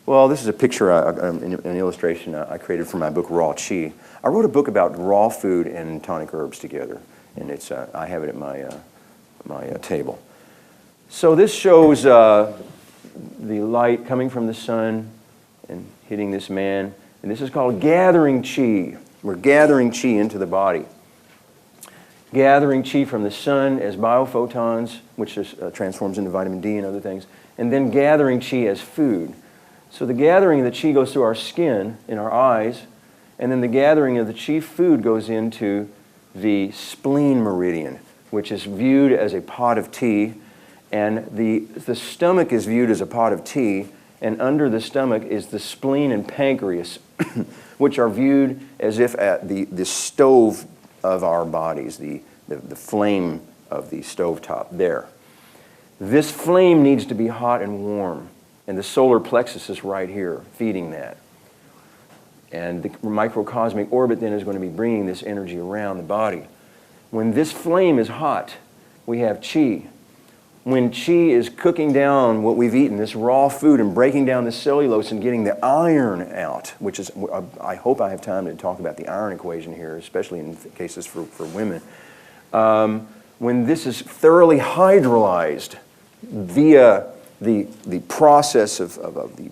Well, this is a picture, an illustration I created for my book, Raw Chi. I wrote a book about raw food and tonic herbs together, and I have it at my table. So this shows the light coming from the sun and hitting this man, and this is called gathering chi. We're gathering chi into the body. Gathering chi from the sun as biophotons, which transforms into vitamin D and other things, and then gathering chi as food. So the gathering of the chi goes through our skin, in our eyes, and then the gathering of the chi food goes into the spleen meridian, which is viewed as a pot of tea, and the stomach is viewed as a pot of tea, and under the stomach is the spleen and pancreas, which are viewed as if at the stove of our bodies, the flame of the stovetop there. This flame needs to be hot and warm, and the solar plexus is right here, feeding that. And the microcosmic orbit then is going to be bringing this energy around the body. When this flame is hot, we have chi. When chi is cooking down what we've eaten, this raw food, and breaking down the cellulose and getting the iron out, which is, I hope I have time to talk about the iron equation here, especially in cases for women. When this is thoroughly hydrolyzed via the process of the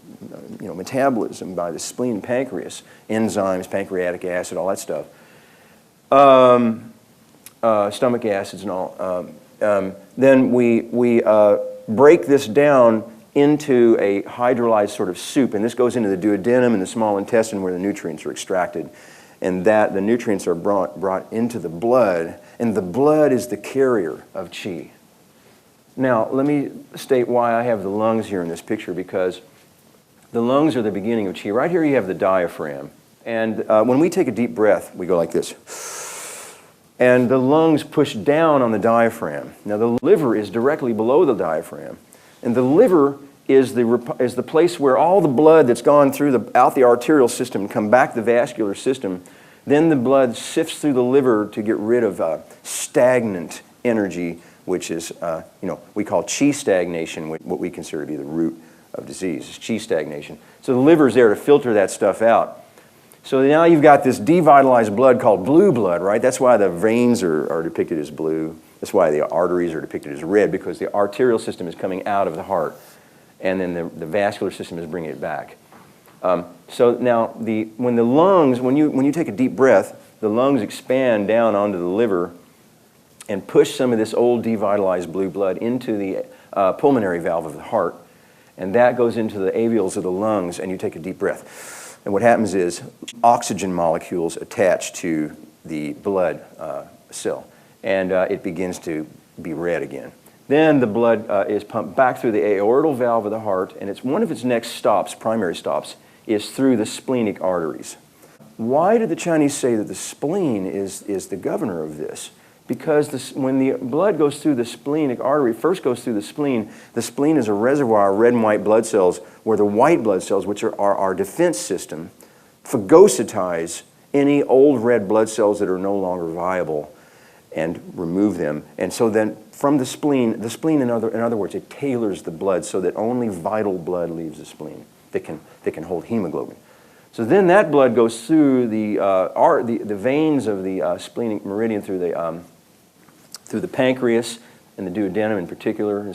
metabolism by the spleen and pancreas, enzymes, pancreatic acid, all that stuff, stomach acids and all, then we break this down into a hydrolyzed sort of soup, and this goes into the duodenum and the small intestine where the nutrients are extracted, and the nutrients are brought into the blood, and the blood is the carrier of chi. Now, let me state why I have the lungs here in this picture, because the lungs are the beginning of chi. Right here you have the diaphragm, and when we take a deep breath, we go like this. And the lungs push down on the diaphragm. Now the liver is directly below the diaphragm. And the liver is the place where all the blood that's gone through out the arterial system and come back the vascular system, then the blood sifts through the liver to get rid of stagnant energy, which is, we call chi stagnation, what we consider to be the root of disease, is chi stagnation. So the liver is there to filter that stuff out. So now you've got this devitalized blood called blue blood, right? That's why the veins are depicted as blue. That's why the arteries are depicted as red, because the arterial system is coming out of the heart, and then the vascular system is bringing it back. So now when you take a deep breath, the lungs expand down onto the liver and push some of this old devitalized blue blood into the pulmonary valve of the heart, and that goes into the alveoles of the lungs, and you take a deep breath. And what happens is oxygen molecules attach to the blood cell, and it begins to be red again. Then the blood is pumped back through the aortal valve of the heart, and one of its next stops, primary stops, is through the splenic arteries. Why did the Chinese say that the spleen is the governor of this? Because when the blood goes through the splenic artery, first goes through the spleen is a reservoir of red and white blood cells, where the white blood cells, which are our defense system, phagocytize any old red blood cells that are no longer viable and remove them. And so then from the spleen in other words, it tailors the blood so that only vital blood leaves the spleen that can hold hemoglobin. So then that blood goes through the veins of the splenic meridian through the pancreas and the duodenum in particular,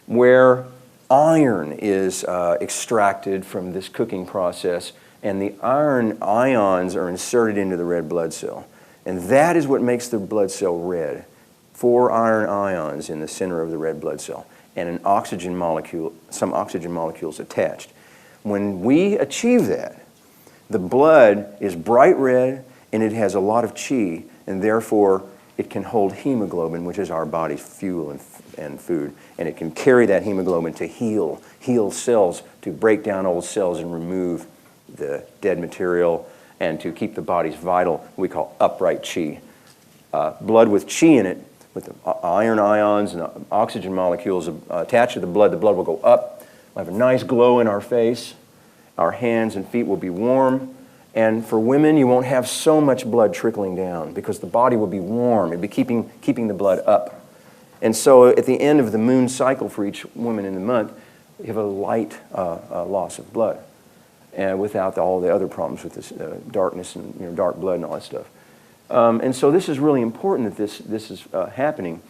where iron is extracted from this cooking process, and the iron ions are inserted into the red blood cell. And that is what makes the blood cell red. 4 iron ions in the center of the red blood cell, and some oxygen molecules attached. When we achieve that, the blood is bright red, and it has a lot of chi, and therefore it can hold hemoglobin, which is our body's fuel and food, and it can carry that hemoglobin to heal cells, to break down old cells and remove the dead material, and to keep the body's vital, we call upright chi. Blood with chi in it, with the iron ions and the oxygen molecules attached to the blood will go up. We'll have a nice glow in our face. Our hands and feet will be warm. And for women, you won't have so much blood trickling down because the body will be warm. It'll be keeping the blood up. And so at the end of the moon cycle for each woman in the month, You have a light loss of blood, and without all the other problems with this darkness and dark blood and all that stuff. And so this is really important that this is happening.